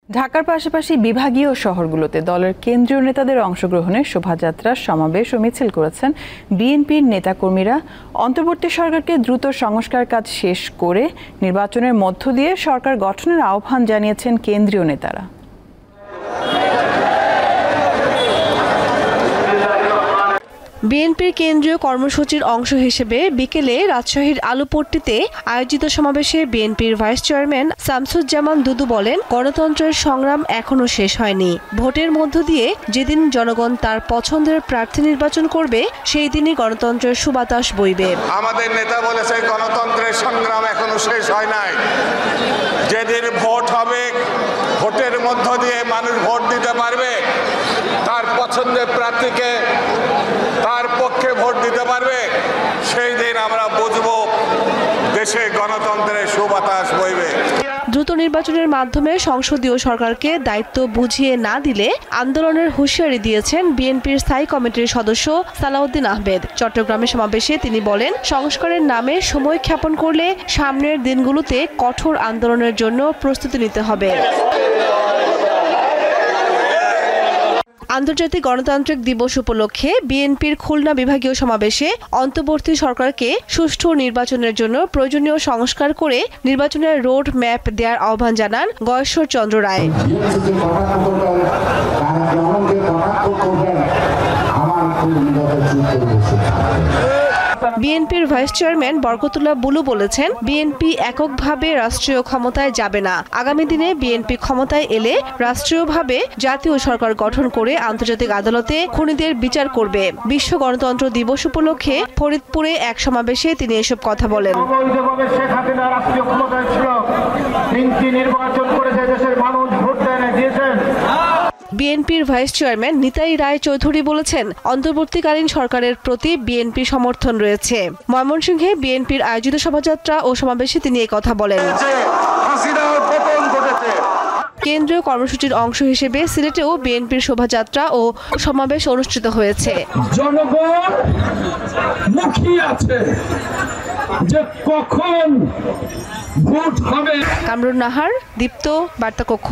ঢাকার পাশাপাশি বিভাগীয় শহরগুলোতে দলের কেন্দ্রীয় নেতাদের অংশগ্রহণে শোভাযাত্রা, সমাবেশ ও মিছিল করেছেন বিএনপির নেতাকর্মীরা। অন্তর্বর্তী সরকারকে দ্রুত সংস্কার কাজ শেষ করে নির্বাচনের মধ্য দিয়ে সরকার গঠনের আহ্বান জানিয়েছেন কেন্দ্রীয় নেতারা। বিএনপির কেন্দ্রীয় কর্মসূচির অংশ হিসেবে বিকেলে রাজশাহীর আলুপট্টিতে আয়োজিত সমাবেশে বিএনপির ভাইস চেয়ারম্যান শামসুজ্জামান দুদু বলেন, গণতন্ত্রের সংগ্রাম এখনো শেষ হয়নি। ভোটের মধ্য দিয়ে যেদিন জনগণ তার পছন্দের প্রার্থী নির্বাচন করবে, সেই দিনই গণতন্ত্রের সুবাতাস বইবে। আমাদের নেতা বলেছে, গণতন্ত্রের সংগ্রাম এখনো শেষ হয় নাই। যেদিন ভোট হবে, ভোটের মধ্য দিয়ে মানুষ ভোট দিতে পারবে, তার পছন্দের প্রার্থীকে তার পক্ষে ভোট দিতে পারবে, সেই দিন আমরা বুঝবো দেশে গণতন্ত্রের সুবাতাস বইবে। দ্রুত নির্বাচনের মাধ্যমে সংসদীয় সরকারকে দায়িত্ব বুঝিয়ে না দিলে আন্দোলনের হুঁশিয়ারি দিয়েছেন বিএনপির স্থায়ী কমিটির সদস্য সালাউদ্দিন আহমেদ। চট্টগ্রামে সমাবেশে তিনি বলেন, সংস্কারের নামে সময় ক্ষেপণ করলে সামনের দিনগুলোতে কঠোর আন্দোলনের জন্য প্রস্তুতি নিতে হবে। আন্তর্জাতিক গণতান্ত্রিক দিবস উপলক্ষে বিএনপির খুলনা বিভাগীয় সমাবেশে অন্তর্বর্তী সরকারকে সুষ্ঠু নির্বাচনের জন্য প্রয়োজনীয় সংস্কার করে নির্বাচনের রোড ম্যাপ দেওয়ার আহ্বান জানান গয়েশ্বর চন্দ্র রায়। বিএনপির ভাইস চেয়ারম্যান বরকতুল্লাহ বুলু বলেছেন, বিএনপি এককভাবে রাষ্ট্রীয় ক্ষমতায় যাবে না। আগামী দিনে বিএনপি ক্ষমতায় এলে রাষ্ট্রীয়ভাবে জাতীয় সরকার গঠন করে আন্তর্জাতিক আদালতে খুনিদের বিচার করবে। বিশ্ব গণতন্ত্র দিবস উপলক্ষে ফরিদপুরে এক সমাবেশে তিনি এসব কথা বলেন। বিএনপির ভাইস চেয়ারম্যান নিতাই রায় চৌধুরী বলেছেন, অন্তর্বর্তীকালীন সরকারের প্রতি বিএনপি সমর্থন রয়েছে। ময়মনসিংহে বিএনপির আয়োজিত শোভাযাত্রা ও সমাবেশে তিনি এই কথা বলেন। কেন্দ্রীয় কর্মসূচির অংশ হিসেবে সিলেটেও বিএনপির শোভাযাত্রা ও সমাবেশ অনুষ্ঠিত হয়েছে। জনগণ মুখিয়ে আছে যে কখন ভোট হবে। কামরুন নাহার, দীপ্ত, বার্তা কক্ষ।